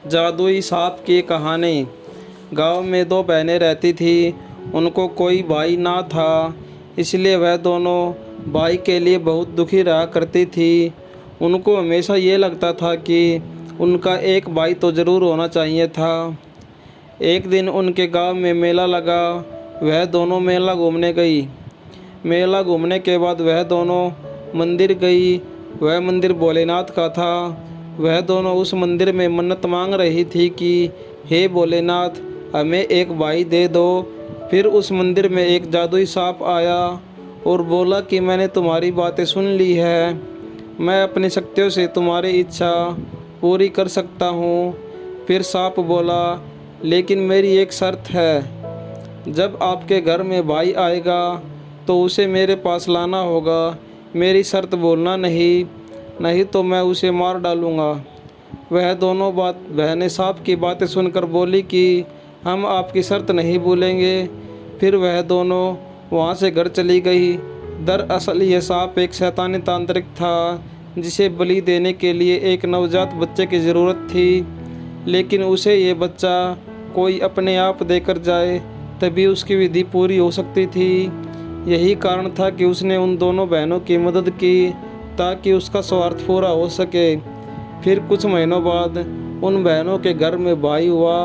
जादुई सांप की कहानी। गांव में दो बहनें रहती थीं। उनको कोई भाई ना था, इसलिए वह दोनों भाई के लिए बहुत दुखी रहा करती थी। उनको हमेशा ये लगता था कि उनका एक भाई तो ज़रूर होना चाहिए था। एक दिन उनके गांव में मेला लगा। वह दोनों मेला घूमने गई। मेला घूमने के बाद वह दोनों मंदिर गई। वह मंदिर भोलेनाथ का था। वह दोनों उस मंदिर में मन्नत मांग रही थी कि हे भोलेनाथ, हमें एक भाई दे दो। फिर उस मंदिर में एक जादुई सांप आया और बोला कि मैंने तुम्हारी बातें सुन ली है, मैं अपनी शक्तियों से तुम्हारी इच्छा पूरी कर सकता हूँ। फिर सांप बोला, लेकिन मेरी एक शर्त है, जब आपके घर में भाई आएगा तो उसे मेरे पास लाना होगा। मेरी शर्त भूलना नहीं, नहीं तो मैं उसे मार डालूँगा। वह दोनों बहनें सांप की बातें सुनकर बोली कि हम आपकी शर्त नहीं भूलेंगे। फिर वह दोनों वहाँ से घर चली गई। दरअसल यह सांप एक शैतानी तांत्रिक था, जिसे बलि देने के लिए एक नवजात बच्चे की ज़रूरत थी। लेकिन उसे ये बच्चा कोई अपने आप देकर जाए, तभी उसकी विधि पूरी हो सकती थी। यही कारण था कि उसने उन दोनों बहनों की मदद की, ताकि उसका स्वार्थ पूरा हो सके। फिर कुछ महीनों बाद उन बहनों के घर में भाई हुआ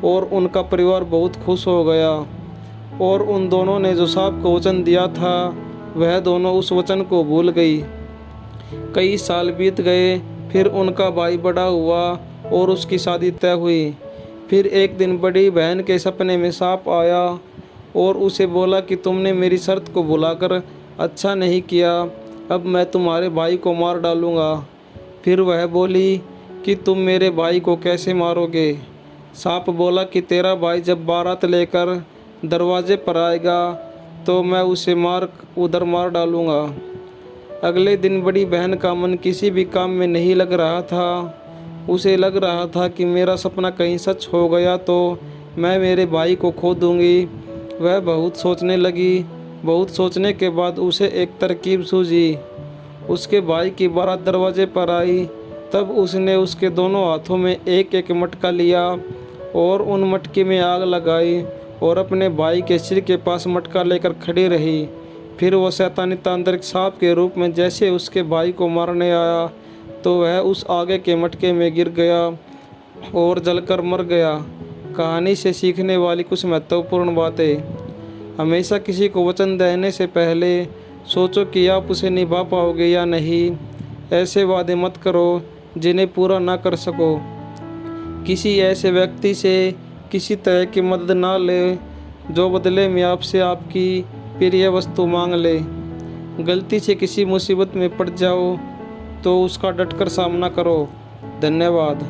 और उनका परिवार बहुत खुश हो गया। और उन दोनों ने जो सांप को वचन दिया था, वह दोनों उस वचन को भूल गई। कई साल बीत गए। फिर उनका भाई बड़ा हुआ और उसकी शादी तय हुई। फिर एक दिन बड़ी बहन के सपने में सांप आया और उसे बोला कि तुमने मेरी शर्त को भुलाकर अच्छा नहीं किया, अब मैं तुम्हारे भाई को मार डालूँगा। फिर वह बोली कि तुम मेरे भाई को कैसे मारोगे? सांप बोला कि तेरा भाई जब बारात लेकर दरवाजे पर आएगा तो मैं उसे उधर मार डालूँगा। अगले दिन बड़ी बहन का मन किसी भी काम में नहीं लग रहा था। उसे लग रहा था कि मेरा सपना कहीं सच हो गया तो मैं मेरे भाई को खो दूँगी। वह बहुत सोचने लगी। बहुत सोचने के बाद उसे एक तरकीब सूझी। उसके भाई की बारात दरवाजे पर आई। तब उसने उसके दोनों हाथों में एक एक मटका लिया और उन मटके में आग लगाई और अपने भाई के सिर के पास मटका लेकर खड़ी रही। फिर वो शैतानी तांत्रिक सांप के रूप में जैसे उसके भाई को मारने आया तो वह उस आगे के मटके में गिर गया और जलकर मर गया। कहानी से सीखने वाली कुछ महत्वपूर्ण बातें। हमेशा किसी को वचन देने से पहले सोचो कि आप उसे निभा पाओगे या नहीं। ऐसे वादे मत करो जिन्हें पूरा ना कर सको। किसी ऐसे व्यक्ति से किसी तरह की मदद ना ले जो बदले में आपसे आपकी प्रिय वस्तु मांग ले। गलती से किसी मुसीबत में पड़ जाओ तो उसका डटकर सामना करो। धन्यवाद।